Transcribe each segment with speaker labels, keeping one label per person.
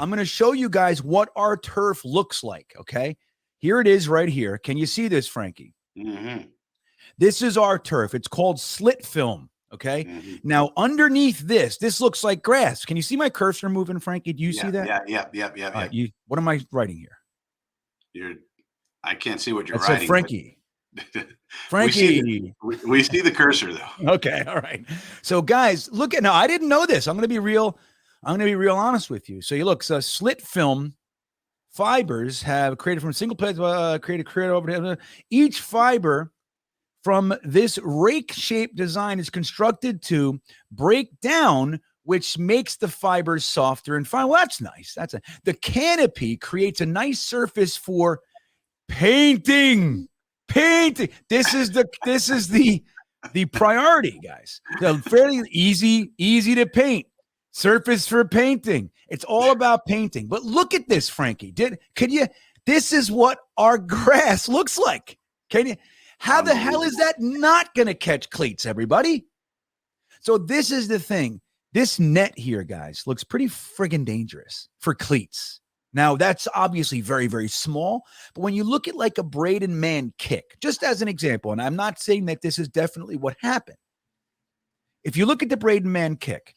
Speaker 1: I'm going to show you guys what our turf looks like. Okay. Here it is right here. Can you see this, Frankie?
Speaker 2: Mm-hmm.
Speaker 1: This is our turf. It's called slit film. Okay.
Speaker 2: Mm-hmm.
Speaker 1: Now, underneath this looks like grass. Can you see my cursor moving, Frankie? Do you see that?
Speaker 2: Yeah.
Speaker 1: What am I writing here?
Speaker 2: I can't see what you're
Speaker 1: That said
Speaker 2: writing.
Speaker 1: Frankie.
Speaker 2: Frankie. We see the cursor though.
Speaker 1: Okay. All right. So guys, look at now. I didn't know this. I'm going to be real honest with you. So you look, so slit film fibers have created from a single plate, created over each fiber from this rake-shaped design is constructed to break down, which makes the fibers softer and fine. Well, that's nice. The canopy creates a nice surface for painting. This is the priority, guys. So fairly easy to paint. Surface for painting. It's all about painting. But look at this, Frankie. This is what our grass looks like. Can you? How the hell is that not going to catch cleats, everybody? So this is the thing. This net here, guys, looks pretty friggin' dangerous for cleats. Now, that's obviously very, very small. But when you look at like a braided man kick, just as an example, and I'm not saying that this is definitely what happened. If you look at the braided man kick,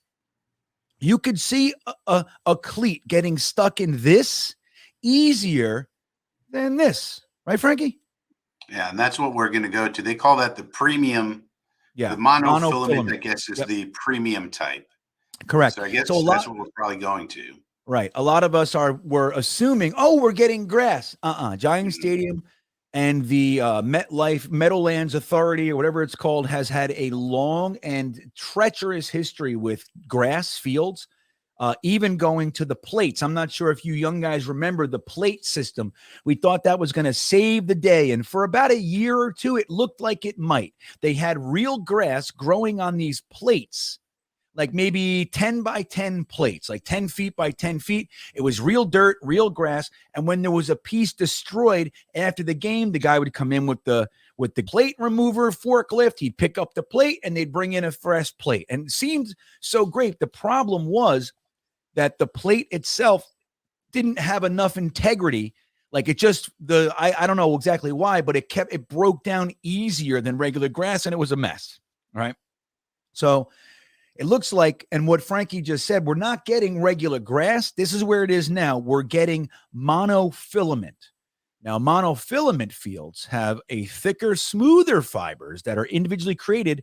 Speaker 1: you could see a cleat getting stuck in this easier than this. Right, Frankie?
Speaker 2: Yeah, and that's what we're going to go to. They call that the premium.
Speaker 1: Yeah,
Speaker 2: the monofilament, I guess, is the premium type.
Speaker 1: Correct.
Speaker 2: So I guess that's what we're probably going to.
Speaker 1: Right. A lot of us were assuming, we're getting grass. Giant Stadium and the MetLife Meadowlands Authority, or whatever it's called, has had a long and treacherous history with grass fields. Even going to the plates. I'm not sure if you young guys remember the plate system. We thought that was going to save the day. And for about a year or two, it looked like it might. They had real grass growing on these plates, like maybe 10 by 10 plates, like 10 feet by 10 feet. It was real dirt, real grass. And when there was a piece destroyed after the game, the guy would come in with the plate remover forklift. He'd pick up the plate and they'd bring in a fresh plate. And it seemed so great. The problem was that the plate itself didn't have enough integrity. Like it just, I don't know exactly why, but it broke down easier than regular grass and it was a mess. Right. So it looks like, and what Frankie just said, we're not getting regular grass. This is where it is now. We're getting monofilament. Now, monofilament fields have a thicker, smoother fibers that are individually created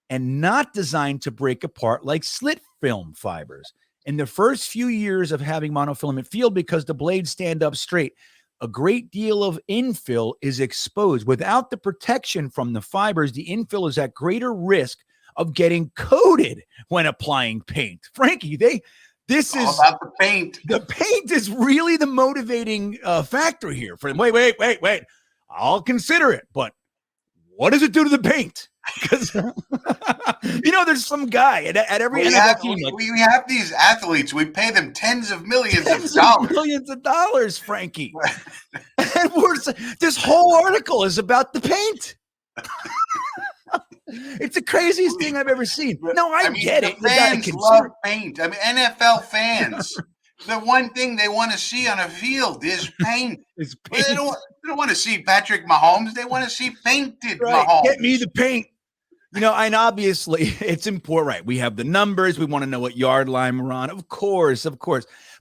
Speaker 1: and not designed to break apart like slit film fibers. In the first few years of having monofilament field, because the blades stand up straight, a great deal of infill is exposed. Without the protection from the fibers, the infill is at greater risk of getting coated when applying paint. Frankie, this is
Speaker 2: all about the paint.
Speaker 1: The paint is really the motivating factor here. For wait. I'll consider it, but what does it do to the paint? Because there's some guy at every NFL team.
Speaker 2: We have these athletes. We pay them tens of millions of dollars.
Speaker 1: Millions of dollars, Frankie. And this whole article is about the paint. It's the craziest thing I've ever seen. No, I get it.
Speaker 2: Fans love paint. I mean, NFL fans. The one thing they want to see on a field is paint. They don't want to see Patrick Mahomes. They want to see painted Mahomes.
Speaker 1: Get me the paint. And obviously it's important, right? We have the numbers. We want to know what yard line we're on. Of course.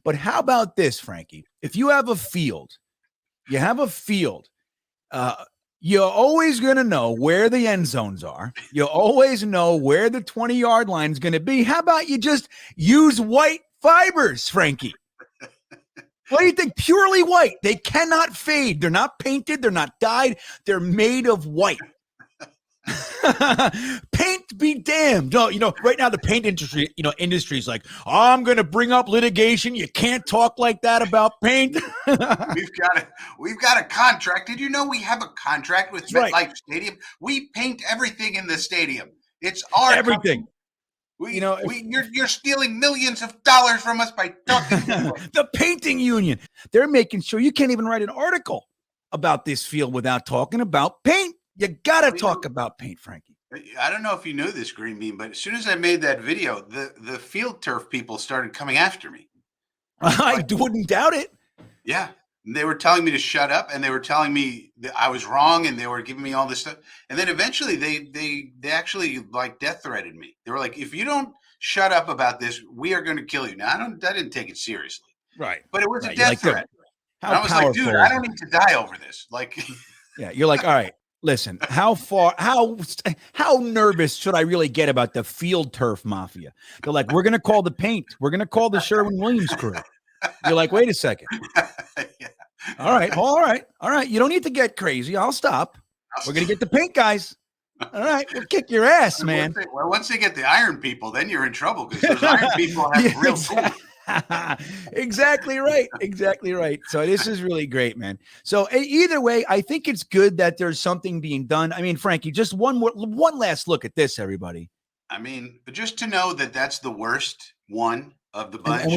Speaker 1: But how about this, Frankie? If you have a field, you're always going to know where the end zones are. You always know where the 20-yard line is going to be. How about you just use white fibers, Frankie? What do you think? Purely white. They cannot fade. They're not painted. They're not dyed. They're made of white. Paint be damned. No, right now the paint industry, industry's like, I'm going to bring up litigation. You can't talk like that about paint.
Speaker 2: We've got a contract. Did you know we have a contract with MetLife Stadium? We paint everything in the stadium. It's our
Speaker 1: everything.
Speaker 2: You're stealing millions of dollars from us by talking.
Speaker 1: The painting union. They're making sure you can't even write an article about this field without talking about paint. You got to talk about paint, Frankie.
Speaker 2: I don't know if you know this, GreenBean, but as soon as I made that video, the field turf people started coming after me.
Speaker 1: I wouldn't doubt it.
Speaker 2: Yeah. And they were telling me to shut up, and they were telling me that I was wrong, and they were giving me all this stuff. And then eventually they actually like death threatened me. They were like, if you don't shut up about this, we are going to kill you. Now I didn't take it seriously.
Speaker 1: Right.
Speaker 2: But it was a
Speaker 1: Right.
Speaker 2: death threat. And I was like, dude, I don't need to die over this. Like,
Speaker 1: yeah, you're like, all right, listen, how nervous should I really get about the field turf mafia? They're like, we're going to call the paint. We're going to call the Sherwin-Williams crew. You're like, wait a second.
Speaker 2: Yeah.
Speaker 1: All right. You don't need to get crazy. I'll stop. We're going to get the paint guys. All right. We'll kick your ass, man.
Speaker 2: Once they get the iron people, then you're in trouble, because those iron people have real tools.
Speaker 1: Exactly right. So this is really great, man. So either way, I think it's good that there's something being done. I mean, Frankie, just one last look at this, everybody.
Speaker 2: I mean, but just to know that that's the worst one of the bunch,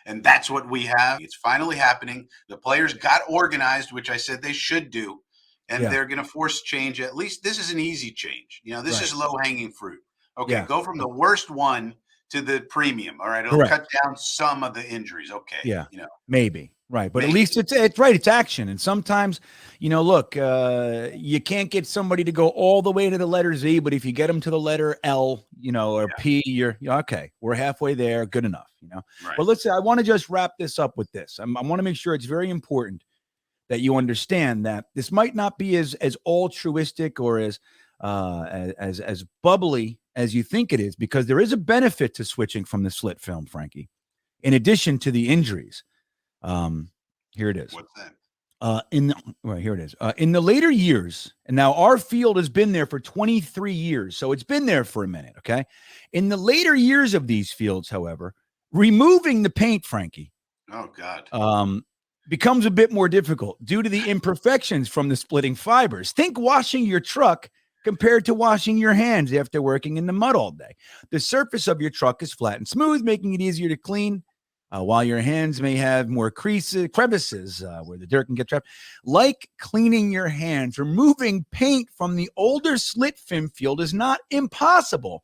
Speaker 1: and
Speaker 2: that's what we have. It's finally happening. The players got organized, which I said they should do, and they're going to force change. At least this is an easy change. This is low hanging fruit. Okay, go from the worst one to the premium. All right, it'll cut down some of the injuries. Okay,
Speaker 1: maybe. Right. But at least it's right. It's action. And sometimes, look, you can't get somebody to go all the way to the letter Z, but if you get them to the letter L, or P, you're okay. We're halfway there. Good enough,
Speaker 2: Right.
Speaker 1: But let's say I want to just wrap this up with this. I want to make sure it's very important that you understand that this might not be as altruistic or as bubbly as you think it is, because there is a benefit to switching from the slit film, Frankie, in addition to the injuries. Here it is.
Speaker 2: What's that?
Speaker 1: Here it is. In the later years, and now our field has been there for 23 years, so it's been there for a minute, okay? In the later years of these fields, however, removing the paint, Frankie,
Speaker 2: oh God,
Speaker 1: becomes a bit more difficult due to the imperfections from the splitting fibers. Think washing your truck compared to washing your hands after working in the mud all day. The surface of your truck is flat and smooth, making it easier to clean. While your hands may have more crevices where the dirt can get trapped. Like cleaning your hands, removing paint from the older slit film field is not impossible.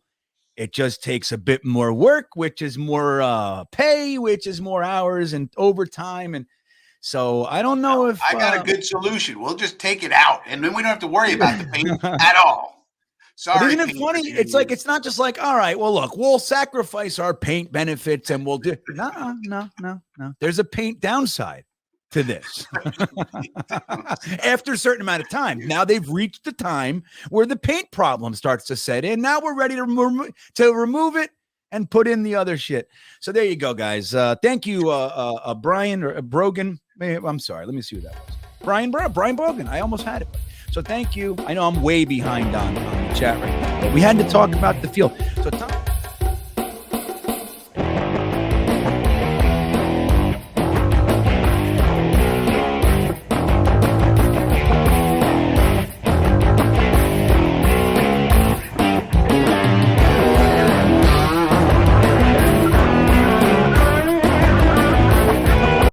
Speaker 1: It just takes a bit more work, which is more pay, which is more hours and overtime. And so I don't know if
Speaker 2: I got a good solution. We'll just take it out, and then we don't have to worry about the paint at all. Sorry.
Speaker 1: But isn't it funny? It's like, it's not just like, all right, well, look, we'll sacrifice our paint benefits and we'll do. No. There's a paint downside to this. After a certain amount of time. Now they've reached the time where the paint problem starts to set in. Now we're ready to remove it and put in the other shit. So there you go, guys. Thank you, Brian or Brogan. I'm sorry. Let me see who that was. Brian Brogan. I almost had it. So thank you. I know I'm way behind on the chat right now, but we had to talk about the field. So